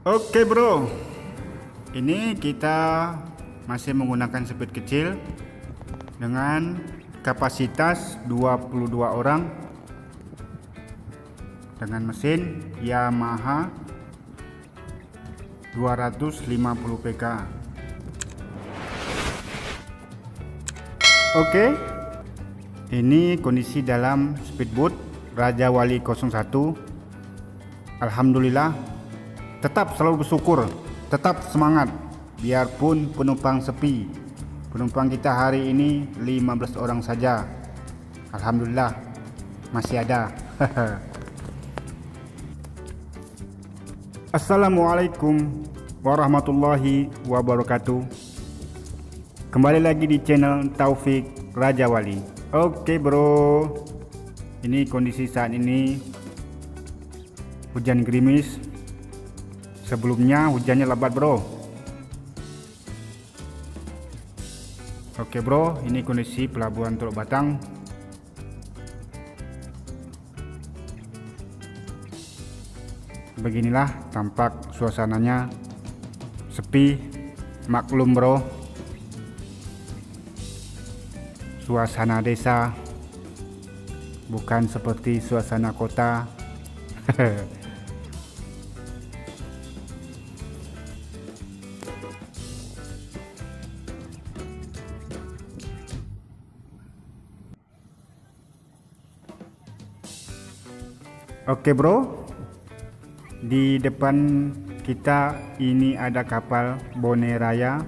Oke bro, ini kita masih menggunakan speed kecil dengan kapasitas 22 orang dengan mesin Yamaha 250 PK. Oke, ini kondisi dalam speedboat Raja Wali 01. Alhamdulillah, tetap selalu bersyukur, tetap semangat biarpun penumpang sepi. Penumpang kita hari ini 15 orang saja. Alhamdulillah masih ada. Assalamualaikum warahmatullahi wabarakatuh. Kembali lagi di channel Taufik Raja Wali. Oke bro, ini kondisi saat ini hujan gerimis. Sebelumnya hujannya lebat bro. Oke bro, ini kondisi pelabuhan Teluk Batang. Beginilah tampak suasananya, sepi, maklum bro. Suasana desa, bukan seperti suasana kota. Oke bro, di depan kita ini ada kapal Bone Raya.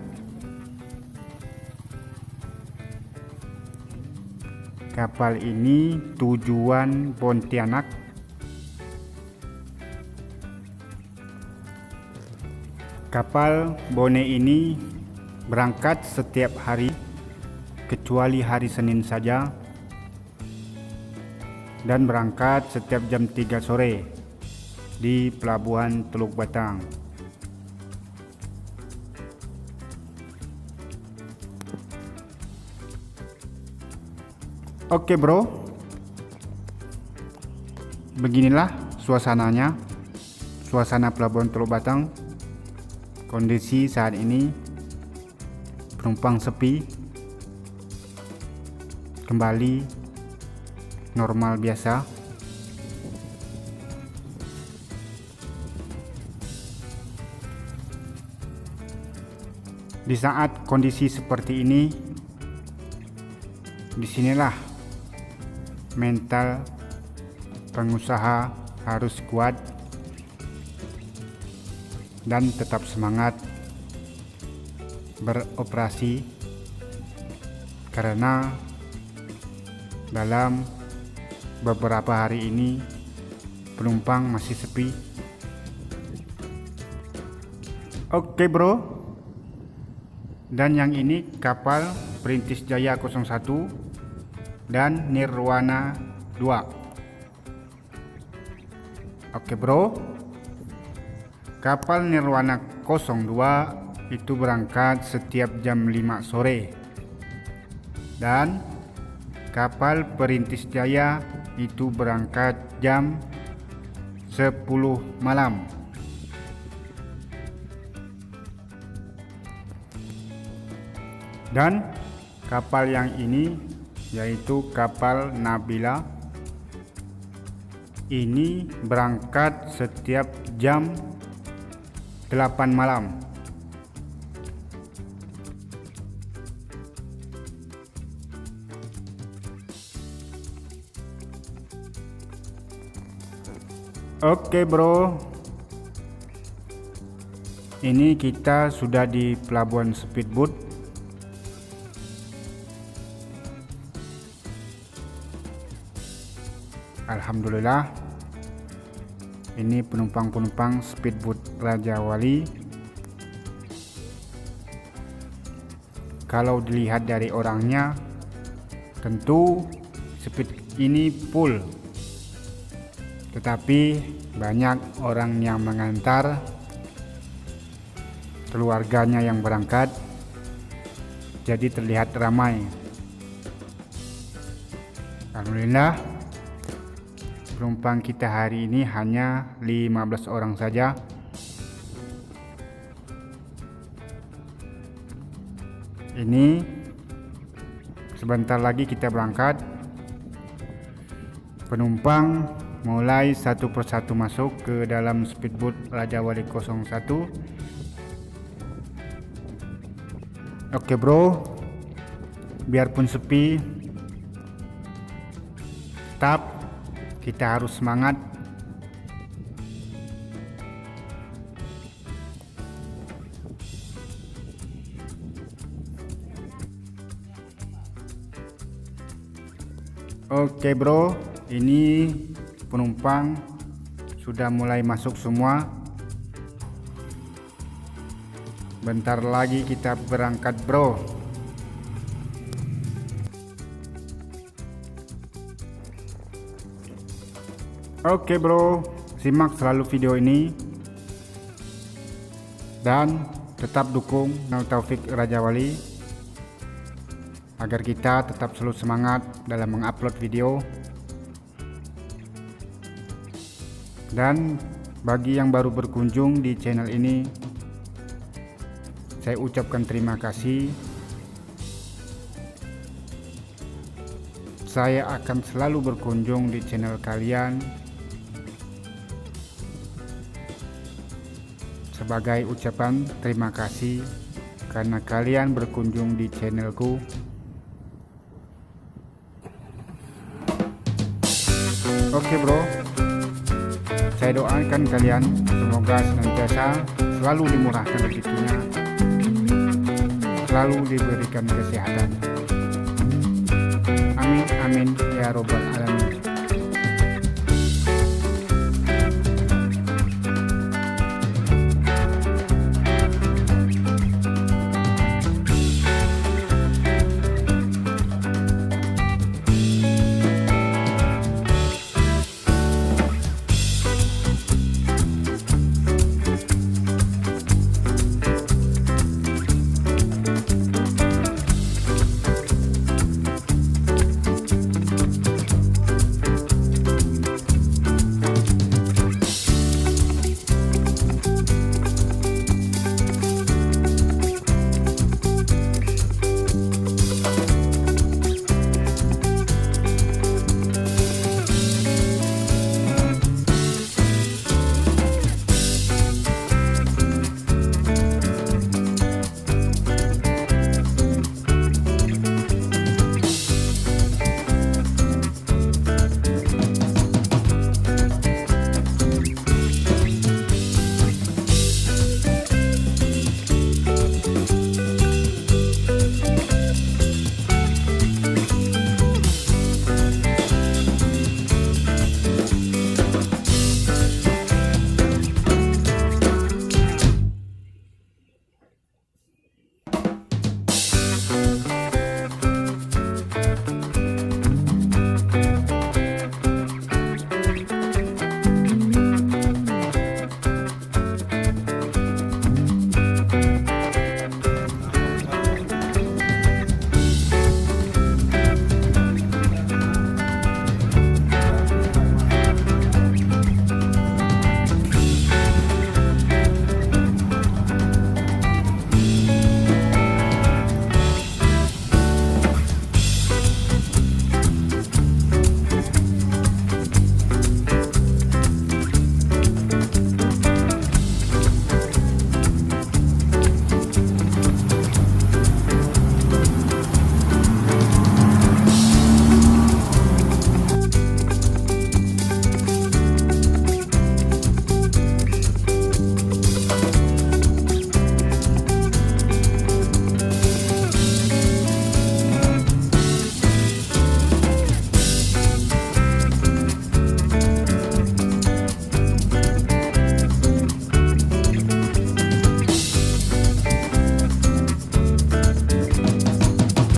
Kapal ini tujuan Pontianak. Kapal Bone ini berangkat setiap hari kecuali hari Senin saja, dan berangkat setiap jam 3 sore di pelabuhan Teluk Batang. Oke bro, beginilah suasananya, suasana pelabuhan Teluk Batang. Kondisi saat ini penumpang sepi, kembali normal biasa. Di saat kondisi seperti ini, disinilah mental pengusaha harus kuat dan tetap semangat beroperasi, karena dalam beberapa hari ini penumpang masih sepi. Oke bro, dan yang ini kapal Perintis Jaya 01 dan Nirwana 2. Oke bro, kapal Nirwana 02 itu berangkat setiap jam 5 sore, dan kapal Perintis Jaya itu berangkat jam 10 malam. Dan kapal yang ini yaitu kapal Nabila, ini berangkat setiap jam 8 malam. Oke bro, ini kita sudah di pelabuhan speedboat. Alhamdulillah, ini penumpang-penumpang speedboat Raja Wali. Kalau dilihat dari orangnya, tentu speed ini full, tetapi banyak orang yang mengantar, keluarganya yang berangkat, jadi terlihat ramai. Alhamdulillah, penumpang kita hari ini hanya 15 orang saja. Ini sebentar lagi kita berangkat. Penumpang mulai satu persatu masuk ke dalam speedboat Raja Wali 01. Oke bro, biarpun sepi, tetap kita harus semangat. Oke bro, ini penumpang sudah mulai masuk semua. Bentar lagi kita berangkat bro. Oke bro, simak selalu video ini dan tetap dukung channel Taufik Raja Wali agar kita tetap selalu semangat dalam mengupload video. Dan bagi yang baru berkunjung di channel ini, saya ucapkan terima kasih. Saya akan selalu berkunjung di channel kalian sebagai ucapan terima kasih karena kalian berkunjung di channelku. Oke bro, saya doakan kalian semoga senantiasa selalu dimurahkan rezekinya, selalu diberikan kesehatan. Amin amin ya robbal alamin.